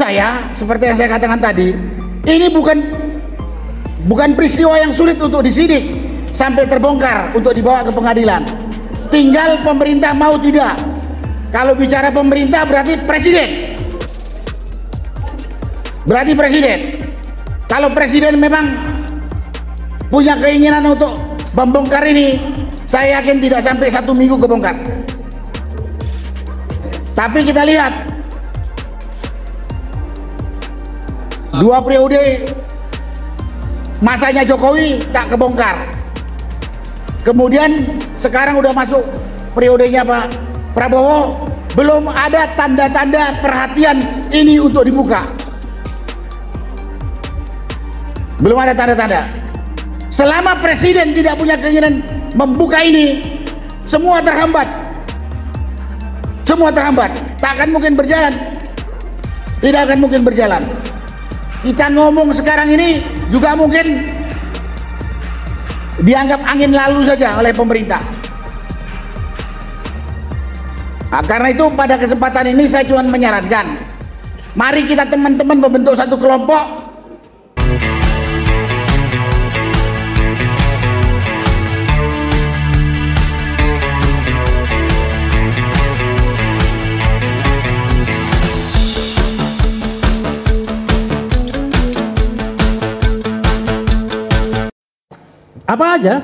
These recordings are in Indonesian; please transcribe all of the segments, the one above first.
saya, seperti yang saya katakan tadi, ini bukan peristiwa yang sulit untuk disidik sampai terbongkar untuk dibawa ke pengadilan. Tinggal pemerintah mau tidak. Kalau bicara pemerintah berarti presiden. Berarti presiden. Kalau presiden memang punya keinginan untuk membongkar ini, saya yakin tidak sampai 1 minggu kebongkar. Tapi kita lihat 2 periode masanya Jokowi tak kebongkar. Kemudian sekarang udah masuk periodenya Pak Prabowo, belum ada tanda-tanda perhatian ini untuk dibuka. Belum ada tanda-tanda. Selama presiden tidak punya keinginan membuka ini, semua terhambat. Semua terhambat. Tak akan mungkin berjalan. Tidak akan mungkin berjalan. Kita ngomong sekarang ini juga mungkin dianggap angin lalu saja oleh pemerintah. Nah, karena itu pada kesempatan ini saya cuma menyarankan, mari kita teman-teman membentuk satu kelompok. Apa aja,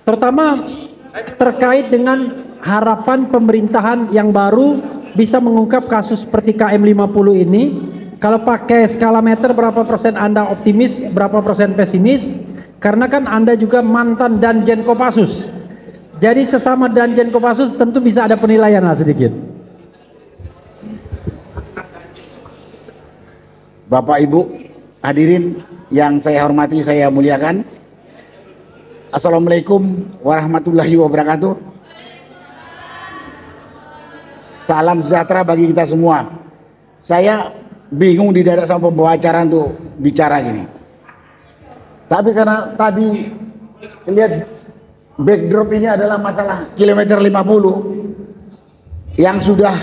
terutama terkait dengan harapan pemerintahan yang baru bisa mengungkap kasus seperti KM50 ini. Kalau pakai skala meter, berapa persen Anda optimis, berapa persen pesimis? Karena kan Anda juga mantan Danjen Kopassus. Jadi sesama Danjen Kopassus tentu bisa ada penilaian lah sedikit. Bapak Ibu hadirin yang saya hormati, saya muliakan. Assalamualaikum warahmatullahi wabarakatuh. Salam sejahtera bagi kita semua. Saya bingung di dada sama pembawa acara untuk bicara gini. Tapi karena tadi lihat backdrop ini adalah masalah kilometer 50 yang sudah,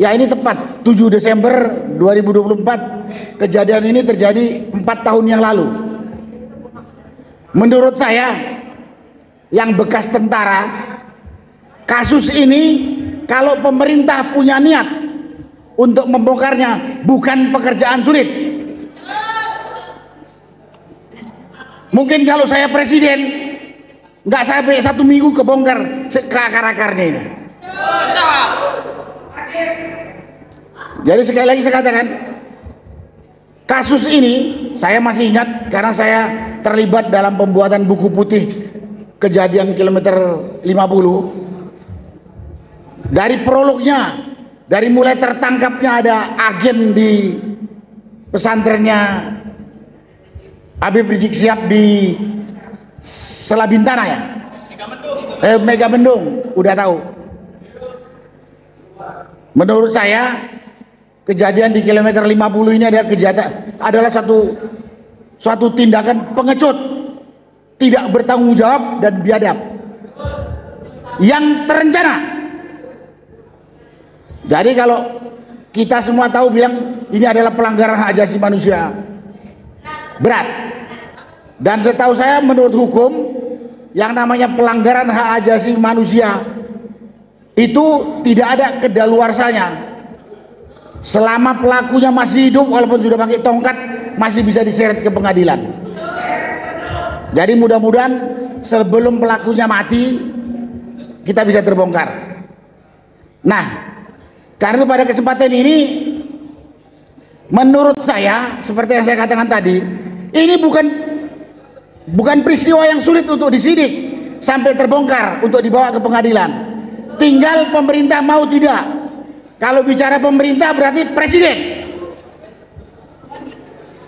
ya ini tepat 7 Desember 2024, kejadian ini terjadi 4 tahun yang lalu. Menurut saya yang bekas tentara, kasus ini kalau pemerintah punya niat untuk membongkarnya bukan pekerjaan sulit. Mungkin kalau saya presiden nggak sampai 1 minggu kebongkar ke akar-akarnya ini. Jadi sekali lagi saya katakan, kasus ini saya masih ingat karena saya terlibat dalam pembuatan buku putih kejadian kilometer 50. Dari prolognya, dari mulai tertangkapnya ada agen di pesantrennya Habib Rizik Syihab di Selabintana ya, Megamendung, udah tahu. Menurut saya kejadian di kilometer 50 ini adalah suatu tindakan pengecut, tidak bertanggung jawab dan biadab yang terencana. Jadi kalau kita semua tahu bilang ini adalah pelanggaran hak asasi manusia berat, dan setahu saya menurut hukum yang namanya pelanggaran hak asasi manusia itu tidak ada kedaluarsanya. Selama pelakunya masih hidup, walaupun sudah pakai tongkat, masih bisa diseret ke pengadilan. Jadi mudah-mudahan sebelum pelakunya mati kita bisa terbongkar. Nah, karena pada kesempatan ini menurut saya, seperti yang saya katakan tadi, ini bukan peristiwa yang sulit untuk disidik sampai terbongkar untuk dibawa ke pengadilan. Tinggal pemerintah mau tidak. Kalau bicara pemerintah berarti presiden.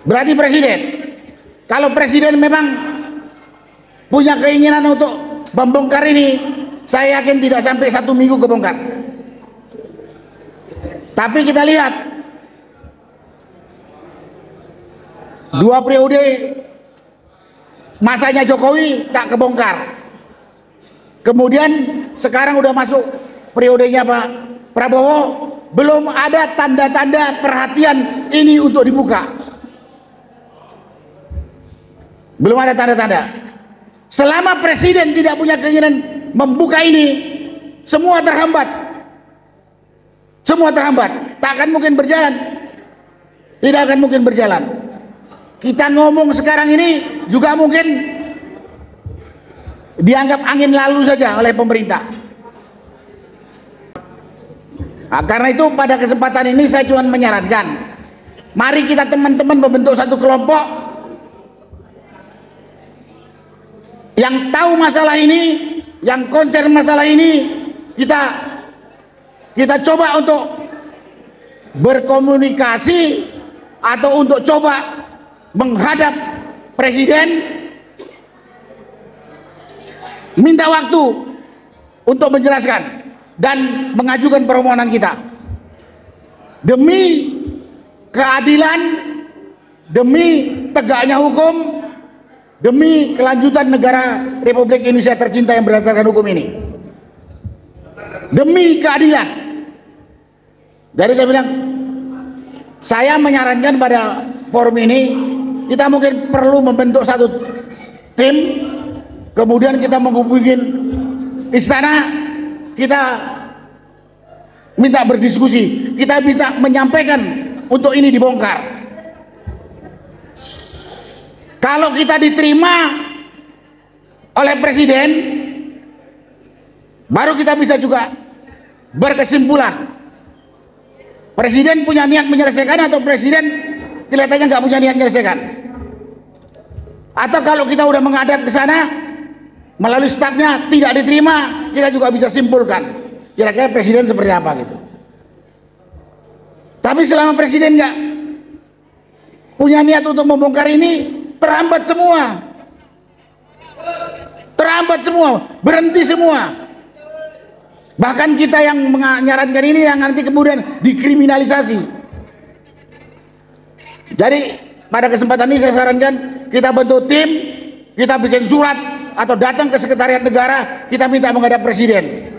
Berarti presiden. Kalau presiden memang punya keinginan untuk membongkar ini, saya yakin tidak sampai 1 minggu kebongkar. Tapi kita lihat 2 periode masanya Jokowi tak kebongkar. Kemudian sekarang udah masuk periodenya Pak Prabowo, belum ada tanda-tanda perhatian ini untuk dibuka. Belum ada tanda-tanda. Selama presiden tidak punya keinginan membuka ini, semua terhambat. Semua terhambat. Tak akan mungkin berjalan. Tidak akan mungkin berjalan. Kita ngomong sekarang ini juga mungkin dianggap angin lalu saja oleh pemerintah. Nah, karena itu pada kesempatan ini saya cuma menyarankan, mari kita teman-teman membentuk satu kelompok yang tahu masalah ini, yang konsen masalah ini. Kita coba untuk berkomunikasi atau untuk coba menghadap presiden, minta waktu untuk menjelaskan dan mengajukan permohonan kita demi keadilan, demi tegaknya hukum, demi kelanjutan negara Republik Indonesia tercinta yang berdasarkan hukum ini, demi keadilan. Jadi saya bilang, saya menyarankan pada forum ini kita mungkin perlu membentuk satu tim, kemudian kita menghubungi istana, kita minta berdiskusi, kita minta menyampaikan untuk ini dibongkar. Kalau kita diterima oleh presiden, baru kita bisa juga berkesimpulan presiden punya niat menyelesaikan atau presiden kelihatannya nggak punya niat menyelesaikan. Atau kalau kita udah menghadap ke sana melalui stafnya tidak diterima, kita juga bisa simpulkan kira-kira presiden seperti apa gitu. Tapi selama presiden nggak punya niat untuk membongkar ini, terhambat semua, berhenti semua. Bahkan kita yang menyarankan ini yang nanti kemudian dikriminalisasi. Jadi pada kesempatan ini saya sarankan kita bentuk tim, kita bikin surat atau datang ke sekretariat negara, kita minta menghadap presiden.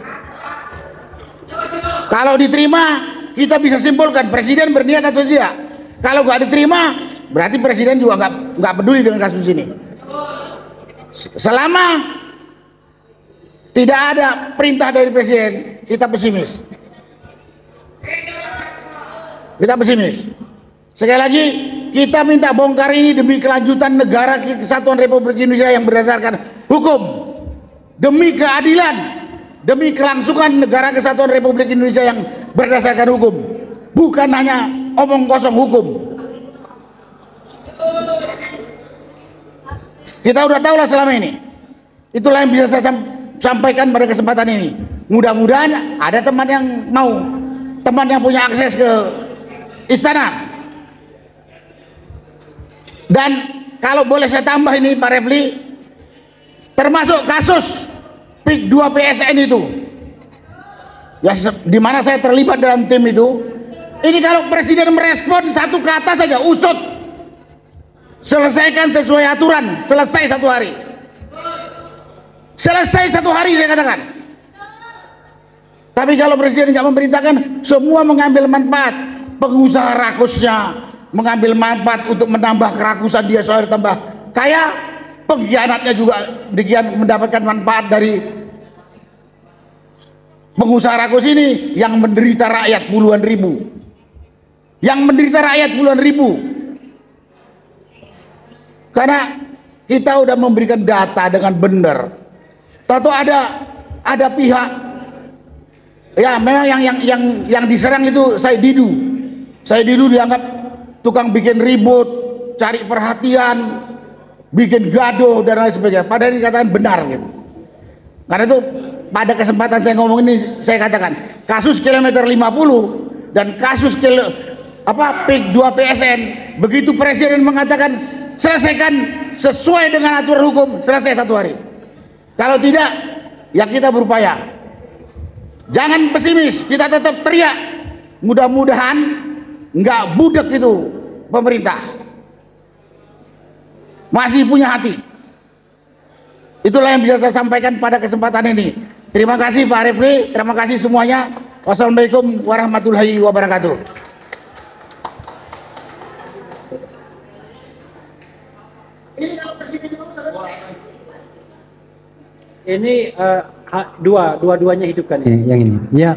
Kalau diterima, kita bisa simpulkan presiden berniat atau tidak. Kalau nggak diterima, berarti presiden juga nggak peduli dengan kasus ini. Selama tidak ada perintah dari presiden, kita pesimis. Kita pesimis. Sekali lagi, kita minta bongkar ini demi kelanjutan negara kesatuan Republik Indonesia yang berdasarkan hukum, demi keadilan, demi kelangsungan negara kesatuan Republik Indonesia yang berdasarkan hukum, bukan hanya omong kosong hukum. Kita udah tahu lah selama ini. Itulah yang bisa saya sampaikan pada kesempatan ini. Mudah-mudahan ada teman yang mau, teman yang punya akses ke istana. Dan kalau boleh saya tambah ini Pak Refli, termasuk kasus PIK 2 PSN itu, ya di mana saya terlibat dalam tim itu. Ini kalau presiden merespon satu kata saja, usut, selesaikan sesuai aturan, selesai satu hari. Selesai satu hari saya katakan. Tapi kalau presiden tidak memerintahkan, semua mengambil manfaat. Pengusaha rakusnya mengambil manfaat untuk menambah kerakusan dia soal tambah kaya. Pengkhianatnya juga mendapatkan manfaat dari pengusaha rakus ini yang menderita rakyat puluhan ribu. Yang menderita rakyat puluhan ribu. Karena kita sudah memberikan data dengan benar. Tahu ada pihak ya memang yang diserang itu Said Didu dianggap tukang bikin ribut, cari perhatian, bikin gaduh dan lain sebagainya. Padahal ini dikatakan benar gitu. Karena itu pada kesempatan saya ngomong ini saya katakan kasus kilometer 50 dan kasus PIK 2 PSN, begitu presiden mengatakan selesaikan sesuai dengan aturan hukum, selesai satu hari. Kalau tidak, ya kita berupaya. Jangan pesimis, kita tetap teriak. Mudah-mudahan nggak budek itu pemerintah. Masih punya hati. Itulah yang bisa saya sampaikan pada kesempatan ini. Terima kasih Pak Refli, terima kasih semuanya. Wassalamualaikum warahmatullahi wabarakatuh. Ini dua-duanya hidupkan ini, yang ini. Ya.